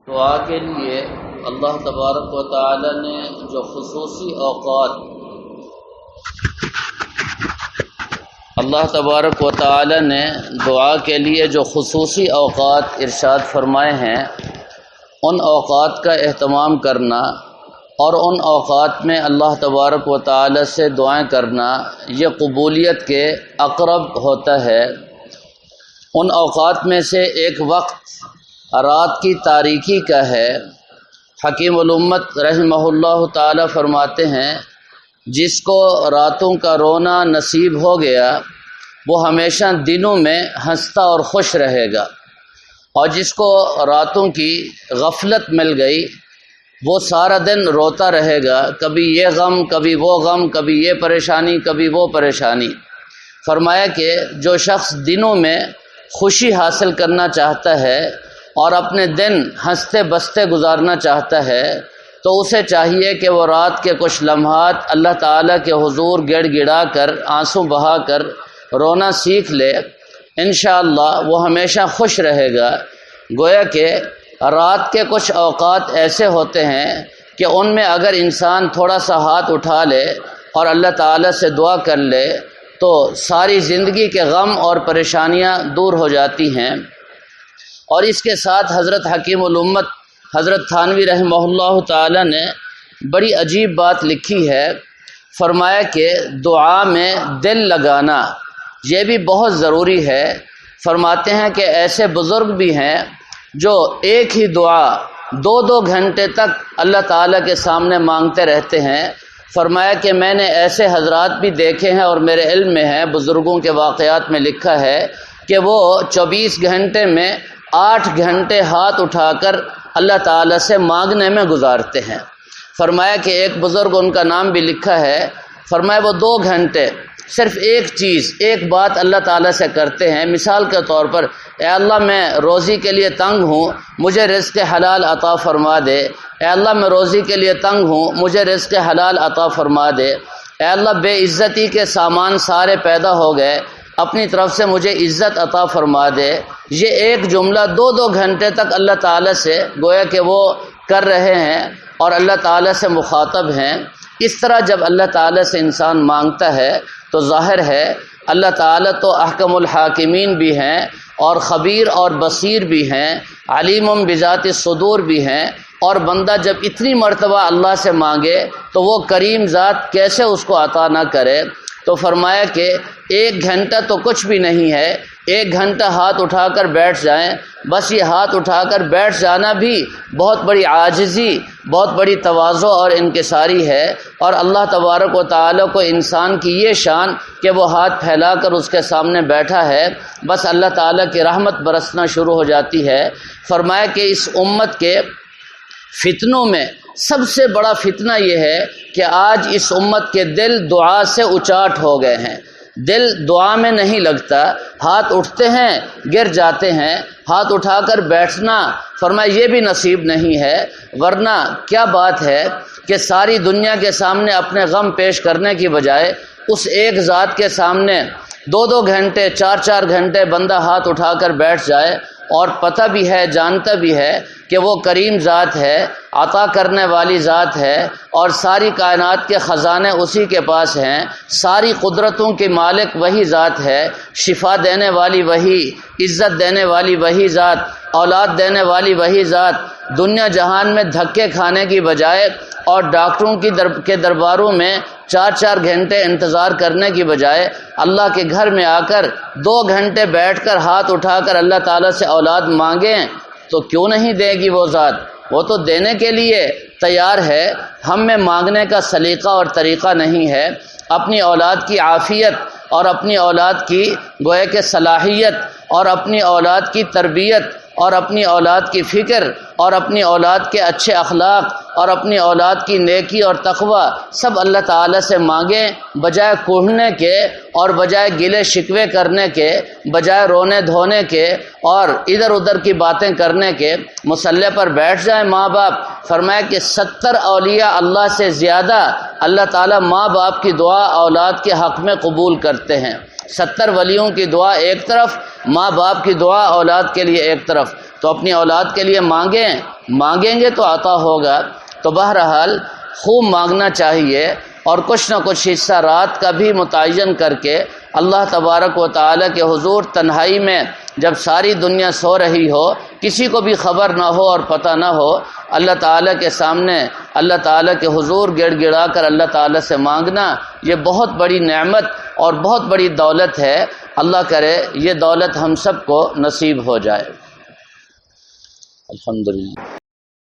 دعا کے لیے اللہ تبارک و تعالی نے جو خصوصی اوقات دعا کے لیے جو خصوصی اوقات ارشاد فرمائے ہیں، ان اوقات کا اہتمام کرنا اور ان اوقات میں اللہ تبارک و تعالی سے دعائیں کرنا یہ قبولیت کے اقرب ہوتا ہے۔ ان اوقات میں سے ایک وقت رات کی تاریکی کا ہے۔ حکیم الامت رحمہ اللہ تعالی فرماتے ہیں، جس کو راتوں کا رونا نصیب ہو گیا وہ ہمیشہ دنوں میں ہنستا اور خوش رہے گا، اور جس کو راتوں کی غفلت مل گئی وہ سارا دن روتا رہے گا، کبھی یہ غم کبھی وہ غم، کبھی یہ پریشانی کبھی وہ پریشانی۔ فرمایا کہ جو شخص دنوں میں خوشی حاصل کرنا چاہتا ہے اور اپنے دن ہنستے بستے گزارنا چاہتا ہے تو اسے چاہیے کہ وہ رات کے کچھ لمحات اللہ تعالیٰ کے حضور گڑ گڑا کر آنسو بہا کر رونا سیکھ لے۔ انشاءاللہ وہ ہمیشہ خوش رہے گا۔ گویا کہ رات کے کچھ اوقات ایسے ہوتے ہیں کہ ان میں اگر انسان تھوڑا سا ہاتھ اٹھا لے اور اللہ تعالیٰ سے دعا کر لے تو ساری زندگی کے غم اور پریشانیاں دور ہو جاتی ہیں۔ اور اس کے ساتھ حضرت حکیم الامت حضرت تھانوی رحمہ اللہ تعالی نے بڑی عجیب بات لکھی ہے۔ فرمایا کہ دعا میں دل لگانا یہ بھی بہت ضروری ہے۔ فرماتے ہیں کہ ایسے بزرگ بھی ہیں جو ایک ہی دعا 2 گھنٹے تک اللہ تعالیٰ کے سامنے مانگتے رہتے ہیں۔ فرمایا کہ میں نے ایسے حضرات بھی دیکھے ہیں اور میرے علم میں ہے، بزرگوں کے واقعات میں لکھا ہے کہ وہ 24 گھنٹے میں 8 گھنٹے ہاتھ اٹھا کر اللہ تعالیٰ سے مانگنے میں گزارتے ہیں۔ فرمایا کہ ایک بزرگ، ان کا نام بھی لکھا ہے، فرمایا وہ 2 گھنٹے صرف ایک چیز، ایک بات اللہ تعالیٰ سے کرتے ہیں۔ مثال کے طور پر، اے اللہ میں روزی کے لیے تنگ ہوں، مجھے رزق حلال عطا فرما دے۔ اے اللہ میں روزی کے لیے تنگ ہوں، مجھے رزق حلال عطا فرما دے۔ اے اللہ بے عزتی کے سامان سارے پیدا ہو گئے، اپنی طرف سے مجھے عزت عطا فرما دے۔ یہ ایک جملہ 2 گھنٹے تک اللہ تعالیٰ سے گویا کہ وہ کر رہے ہیں اور اللہ تعالیٰ سے مخاطب ہیں۔ اس طرح جب اللہ تعالیٰ سے انسان مانگتا ہے تو ظاہر ہے اللہ تعالیٰ تو احکم الحاکمین بھی ہیں اور خبیر اور بصیر بھی ہیں، علیم بذات الصدور بھی ہیں، اور بندہ جب اتنی مرتبہ اللہ سے مانگے تو وہ کریم ذات کیسے اس کو عطا نہ کرے۔ تو فرمایا کہ 1 گھنٹہ تو کچھ بھی نہیں ہے، 1 گھنٹہ ہاتھ اٹھا کر بیٹھ جائیں۔ بس یہ ہاتھ اٹھا کر بیٹھ جانا بھی بہت بڑی عاجزی، بہت بڑی تواضع اور انکساری ہے، اور اللہ تبارک و تعالیٰ کو انسان کی یہ شان کہ وہ ہاتھ پھیلا کر اس کے سامنے بیٹھا ہے، بس اللہ تعالیٰ کی رحمت برسنا شروع ہو جاتی ہے۔ فرمایا کہ اس امت کے فتنوں میں سب سے بڑا فتنہ یہ ہے کہ آج اس امت کے دل دعا سے اچاٹ ہو گئے ہیں۔ دل دعا میں نہیں لگتا، ہاتھ اٹھتے ہیں گر جاتے ہیں، ہاتھ اٹھا کر بیٹھنا فرمایا یہ بھی نصیب نہیں ہے۔ ورنہ کیا بات ہے کہ ساری دنیا کے سامنے اپنے غم پیش کرنے کی بجائے اس ایک ذات کے سامنے 2 گھنٹے 4 گھنٹے بندہ ہاتھ اٹھا کر بیٹھ جائے، اور پتہ بھی ہے، جانتا بھی ہے کہ وہ کریم ذات ہے، عطا کرنے والی ذات ہے، اور ساری کائنات کے خزانے اسی کے پاس ہیں، ساری قدرتوں کے مالک وہی ذات ہے، شفا دینے والی وہی، عزت دینے والی وہی ذات، اولاد دینے والی وہی ذات۔ دنیا جہان میں دھکے کھانے کی بجائے اور ڈاکٹروں کے درباروں میں 4 گھنٹے انتظار کرنے کی بجائے اللہ کے گھر میں آ کر 2 گھنٹے بیٹھ کر ہاتھ اٹھا کر اللہ تعالیٰ سے اولاد مانگیں تو کیوں نہیں دے گی وہ ذات؟ وہ تو دینے کے لیے تیار ہے۔ ہم میں مانگنے کا سلیقہ اور طریقہ نہیں ہے۔ اپنی اولاد کی عافیت اور اپنی اولاد کی گویا کہ صلاحیت اور اپنی اولاد کی تربیت اور اپنی اولاد کی فکر اور اپنی اولاد کے اچھے اخلاق اور اپنی اولاد کی نیکی اور تقوی سب اللہ تعالیٰ سے مانگیں، بجائے کوڑھنے کے اور بجائے گلے شکوے کرنے کے، بجائے رونے دھونے کے اور ادھر ادھر کی باتیں کرنے کے۔ مصلی پر بیٹھ جائیں ماں باپ۔ فرمایا کہ 70 اولیاء اللہ سے زیادہ اللہ تعالیٰ ماں باپ کی دعا اولاد کے حق میں قبول کرتے ہیں۔ 70 ولیوں کی دعا ایک طرف، ماں باپ کی دعا اولاد کے لیے ایک طرف، تو اپنی اولاد کے لیے مانگیں گے تو عطا ہوگا۔ تو بہرحال خوب مانگنا چاہیے، اور کچھ نہ کچھ حصہ رات کا بھی متعین کر کے اللہ تبارک و تعالیٰ کے حضور تنہائی میں، جب ساری دنیا سو رہی ہو، کسی کو بھی خبر نہ ہو اور پتہ نہ ہو، اللہ تعالیٰ کے سامنے، اللہ تعالیٰ کے حضور گڑ گڑا کر اللہ تعالیٰ سے مانگنا، یہ بہت بڑی نعمت اور بہت بڑی دولت ہے۔ اللہ کرے یہ دولت ہم سب کو نصیب ہو جائے۔ الحمدللہ۔